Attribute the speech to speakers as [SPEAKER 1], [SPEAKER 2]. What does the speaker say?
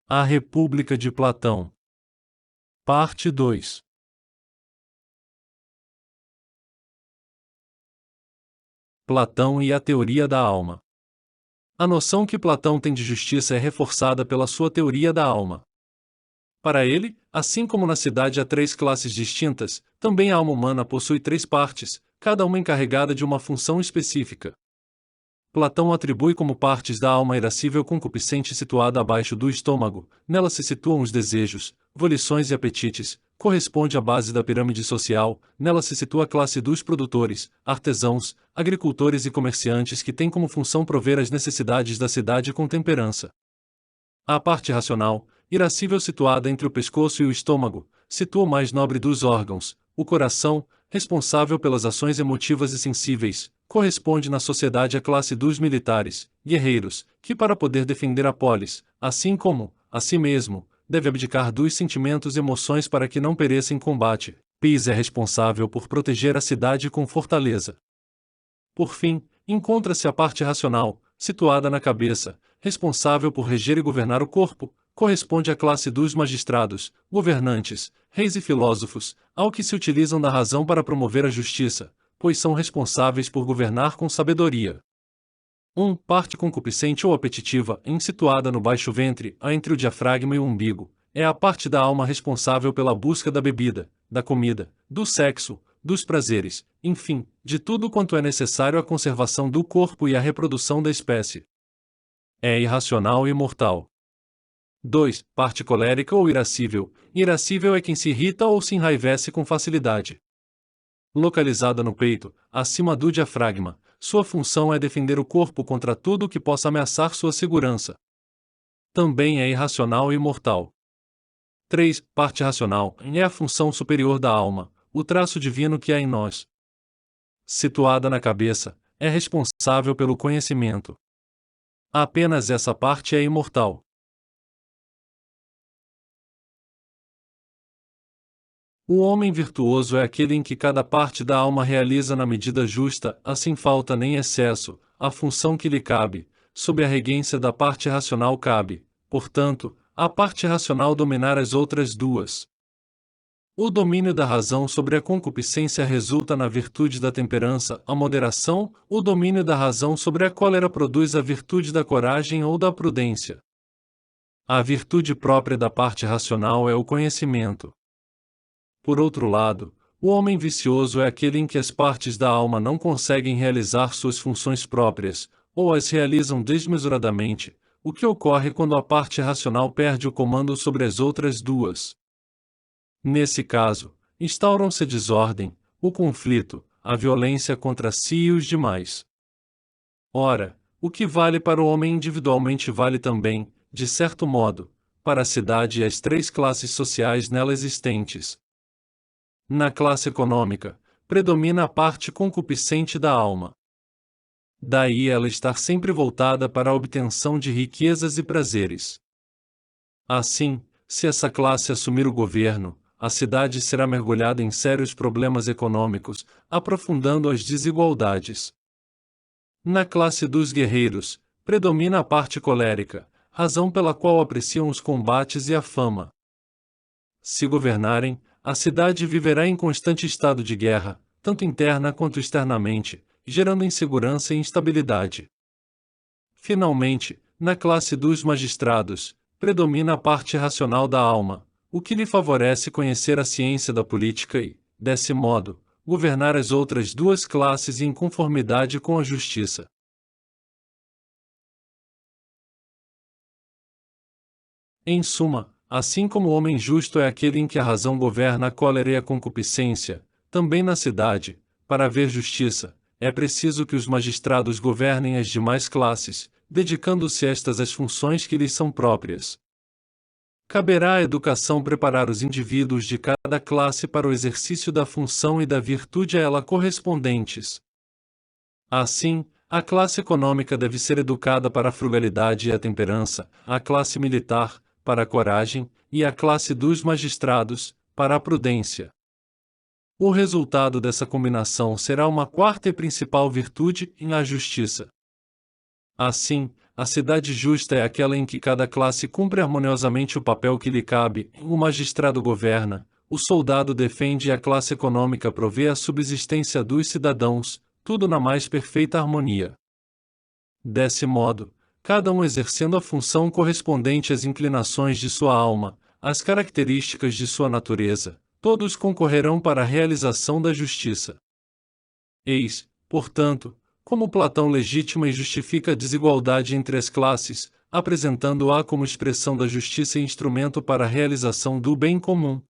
[SPEAKER 1] A República de Platão. Parte 2. Platão e a teoria da alma. A noção que Platão tem de justiça é reforçada pela sua teoria da alma. Para ele, assim como na cidade há três classes distintas, também a alma humana possui três partes, cada uma encarregada de uma função específica. Platão atribui como partes da alma a irascível concupiscente situada abaixo do estômago, nela se situam os desejos, volições e apetites, corresponde à base da pirâmide social, nela se situa a classe dos produtores, artesãos, agricultores e comerciantes que tem como função prover as necessidades da cidade com temperança. A parte racional, irascível situada entre o pescoço e o estômago, situa o mais nobre dos órgãos, o coração, responsável pelas ações emotivas e sensíveis, corresponde na sociedade à classe dos militares, guerreiros, que para poder defender a polis, assim como, a si mesmo, deve abdicar dos sentimentos e emoções para que não pereça em combate. Pis é responsável por proteger a cidade com fortaleza. Por fim, encontra-se a parte racional, situada na cabeça, responsável por reger e governar o corpo, corresponde à classe dos magistrados, governantes, reis e filósofos, ao que se utilizam da razão para promover a justiça, pois são responsáveis por governar com sabedoria. Parte concupiscente ou apetitiva, situada no baixo ventre, entre o diafragma e o umbigo, é a parte da alma responsável pela busca da bebida, da comida, do sexo, dos prazeres, enfim, de tudo quanto é necessário à conservação do corpo e à reprodução da espécie. É irracional e mortal. 2. Parte colérica ou irascível. Irascível é quem se irrita ou se enraivece com facilidade. Localizada no peito, acima do diafragma, sua função é defender o corpo contra tudo que possa ameaçar sua segurança. Também é irracional e mortal. 3. Parte racional é a função superior da alma, o traço divino que há em nós. Situada na cabeça, é responsável pelo conhecimento. Apenas essa parte é imortal. O homem virtuoso é aquele em que cada parte da alma realiza na medida justa, sem falta nem excesso, a função que lhe cabe, sob a regência da parte racional cabe, portanto, à parte racional dominar as outras duas. O domínio da razão sobre a concupiscência resulta na virtude da temperança, a moderação, o domínio da razão sobre a cólera produz a virtude da coragem ou da prudência. A virtude própria da parte racional é o conhecimento. Por outro lado, o homem vicioso é aquele em que as partes da alma não conseguem realizar suas funções próprias, ou as realizam desmesuradamente, o que ocorre quando a parte racional perde o comando sobre as outras duas. Nesse caso, instauram-se a desordem, o conflito, a violência contra si e os demais. Ora, o que vale para o homem individualmente vale também, de certo modo, para a cidade e as três classes sociais nela existentes. Na classe econômica, predomina a parte concupiscente da alma. Daí ela estar sempre voltada para a obtenção de riquezas e prazeres. Assim, se essa classe assumir o governo, a cidade será mergulhada em sérios problemas econômicos, aprofundando as desigualdades. Na classe dos guerreiros, predomina a parte colérica, razão pela qual apreciam os combates e a fama. Se governarem, a cidade viverá em constante estado de guerra, tanto interna quanto externamente, gerando insegurança e instabilidade. Finalmente, na classe dos magistrados, predomina a parte racional da alma, o que lhe favorece conhecer a ciência da política e, desse modo, governar as outras duas classes em conformidade com a justiça. Em suma, assim como o homem justo é aquele em que a razão governa a cólera e a concupiscência, também na cidade, para haver justiça, é preciso que os magistrados governem as demais classes, dedicando-se estas às funções que lhes são próprias. Caberá à educação preparar os indivíduos de cada classe para o exercício da função e da virtude a ela correspondentes. Assim, a classe econômica deve ser educada para a frugalidade e a temperança, a classe militar, para a coragem, e a classe dos magistrados, para a prudência. O resultado dessa combinação será uma quarta e principal virtude, a justiça. Assim, a cidade justa é aquela em que cada classe cumpre harmoniosamente o papel que lhe cabe, o magistrado governa, o soldado defende e a classe econômica provê a subsistência dos cidadãos, tudo na mais perfeita harmonia. Desse modo, cada um exercendo a função correspondente às inclinações de sua alma, às características de sua natureza, todos concorrerão para a realização da justiça. Eis, portanto, como Platão legitima e justifica a desigualdade entre as classes, apresentando-a como expressão da justiça e instrumento para a realização do bem comum.